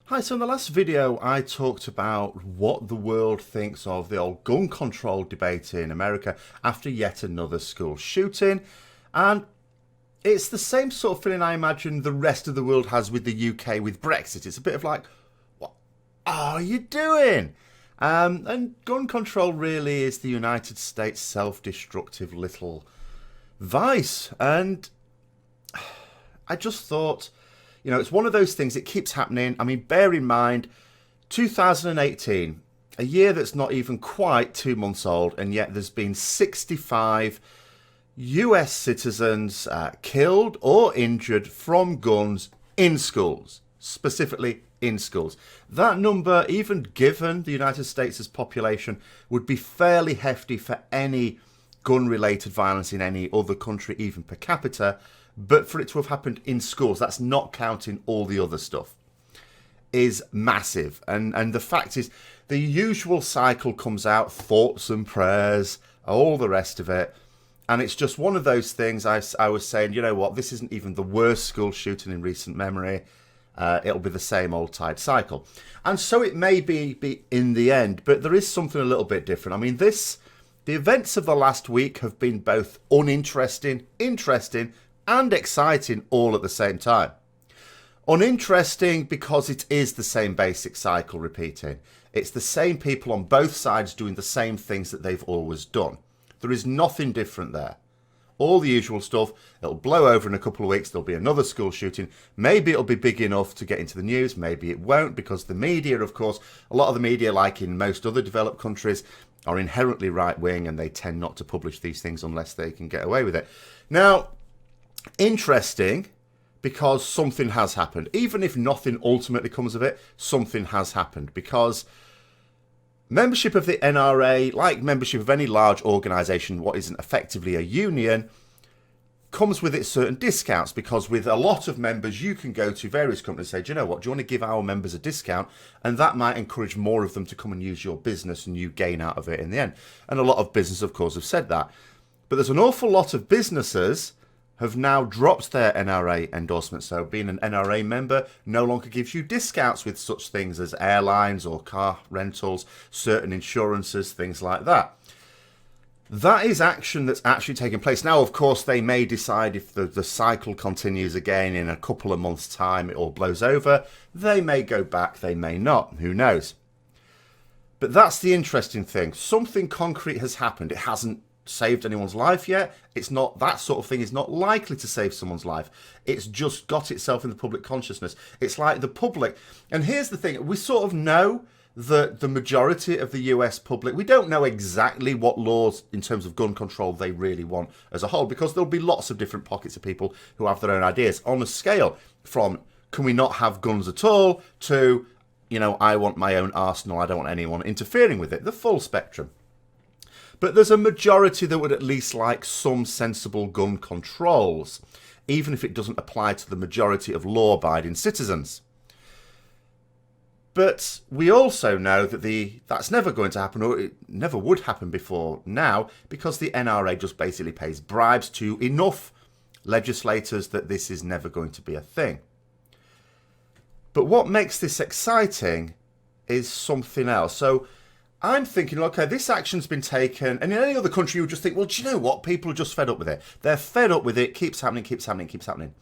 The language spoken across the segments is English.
Hi, so in the last video I talked about what the world thinks of the old gun control debate in America after yet another school shooting, and it's the same sort of feeling I imagine the rest of the world has with the UK with Brexit. It's a bit of like, what are you doing? And gun control really is the United States self-destructive little vice, and I just thought, it's one of those things, it keeps happening. I mean, bear in mind, 2018, a year that's not even quite 2 months old, and yet there's been 65 US citizens killed or injured from guns in schools, specifically in schools. That number, even given the United States' population, would be fairly hefty for any gun-related violence in any other country, even per capita. But for it to have happened in schools, that's not counting all the other stuff, is massive. And the fact is, the usual cycle comes out, thoughts and prayers, all the rest of it. And it's just one of those things I was saying, you know what, this isn't even the worst school shooting in recent memory. It'll be the same old tide cycle. And so it may be in the end, but there is something a little bit different. I mean, the events of the last week have been both uninteresting, interesting, and exciting all at the same time. Uninteresting because it is the same basic cycle repeating. It's the same people on both sides doing the same things that they've always done. There is nothing different there. All the usual stuff. It'll blow over in a couple of weeks. There'll be another school shooting. Maybe it'll be big enough to get into the news. Maybe it won't, because the media, of course, a lot of the media, like in most other developed countries, are inherently right-wing, and they tend not to publish these things unless they can get away with it. Now, interesting because something has happened. Even if nothing ultimately comes of it, something has happened, because membership of the NRA, like membership of any large organisation, what isn't effectively a union, comes with its certain discounts, because with a lot of members you can go to various companies and say, do you know what, do you want to give our members a discount? And that might encourage more of them to come and use your business, and you gain out of it in the end. And a lot of businesses, of course, have said that. But there's an awful lot of businesses have now dropped their NRA endorsement. So being an NRA member no longer gives you discounts with such things as airlines or car rentals, certain insurances, things like that. That is action that's actually taking place. Now, of course, they may decide, if the cycle continues again in a couple of months' time, it all blows over. They may go back, they may not. Who knows? But that's the interesting thing. Something concrete has happened. It hasn't saved anyone's life yet. It's not, that sort of thing is not likely to save someone's life. It's just got itself in the public consciousness. It's like the public. And here's the thing, we sort of know that the majority of the US public, we don't know exactly what laws in terms of gun control they really want as a whole, because there'll be lots of different pockets of people who have their own ideas on a scale from, can we not have guns at all, to, I want my own arsenal, I don't want anyone interfering with it, the full spectrum. But there's a majority that would at least like some sensible gun controls, even if it doesn't apply to the majority of law-abiding citizens. But we also know that that's never going to happen, or it never would happen before now, because the NRA just basically pays bribes to enough legislators that this is never going to be a thing. But what makes this exciting is something else. So I'm thinking, okay, this action's been taken, and in any other country you would just think, well, do you know what? People are just fed up with it. They're fed up with it, keeps happening, keeps happening, keeps happening.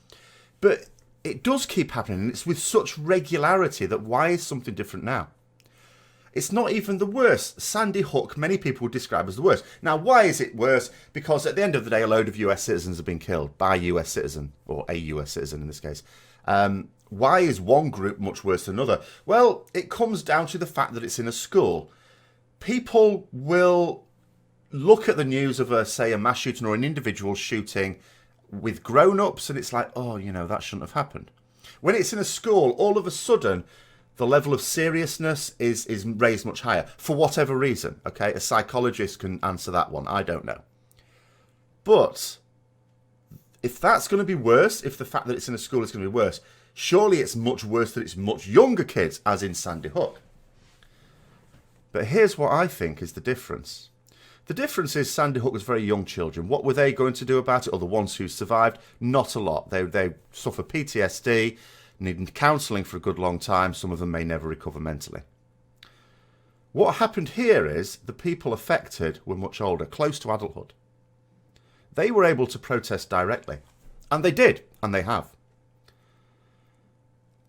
But it does keep happening, and it's with such regularity that why is something different now? It's not even the worst. Sandy Hook, many people would describe as the worst. Now, why is it worse? Because at the end of the day, a load of US citizens have been killed by a US citizen, or a US citizen in this case. Why is one group much worse than another? Well, it comes down to the fact that it's in a school. People will look at the news of, say, a mass shooting or an individual shooting with grown-ups, and it's like, oh, that shouldn't have happened. When it's in a school, all of a sudden, the level of seriousness is raised much higher, for whatever reason, okay? A psychologist can answer that one, I don't know. But if that's going to be worse, if the fact that it's in a school is going to be worse, surely it's much worse that it's much younger kids, as in Sandy Hook. But here's what I think is the difference. The difference is Sandy Hook was very young children. What were they going to do about it? Or the ones who survived? Not a lot. They suffer PTSD. needing counselling for a good long time. Some of them may never recover mentally. What happened here is the people affected were much older, close to adulthood. They were able to protest directly. And they did, and they have.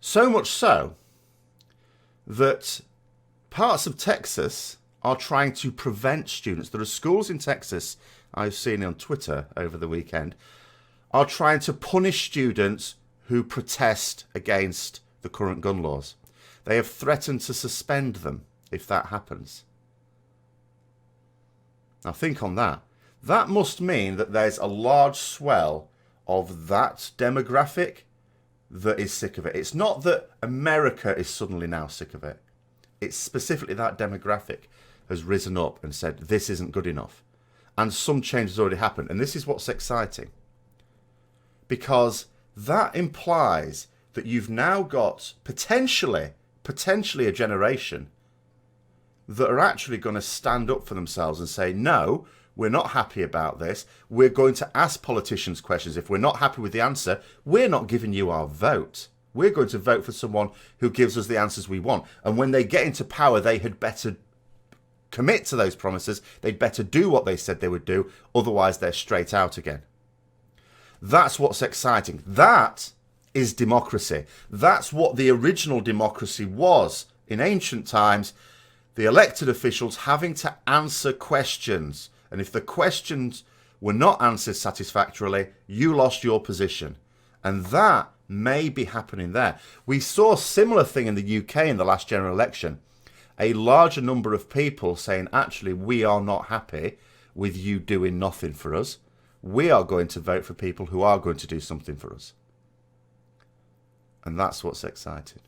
So much so that parts of Texas are trying to prevent students. There are schools in Texas, I've seen on Twitter over the weekend, are trying to punish students who protest against the current gun laws. They have threatened to suspend them if that happens. Now think on that. That must mean that there's a large swell of that demographic that is sick of it. It's not that America is suddenly now sick of it. It's specifically that demographic has risen up and said, this isn't good enough. And some change has already happened. And this is what's exciting. Because that implies that you've now got potentially a generation that are actually going to stand up for themselves and say, no, we're not happy about this. We're going to ask politicians questions. If we're not happy with the answer, we're not giving you our vote. We're going to vote for someone who gives us the answers we want. And when they get into power, they had better commit to those promises. They'd better do what they said they would do. Otherwise, they're straight out again. That's what's exciting. That is democracy. That's what the original democracy was in ancient times. The elected officials having to answer questions. And if the questions were not answered satisfactorily, you lost your position. And that may be happening there. We saw a similar thing in the UK in the last general election. A larger number of people saying, actually, we are not happy with you doing nothing for us. We are going to vote for people who are going to do something for us. And that's what's exciting.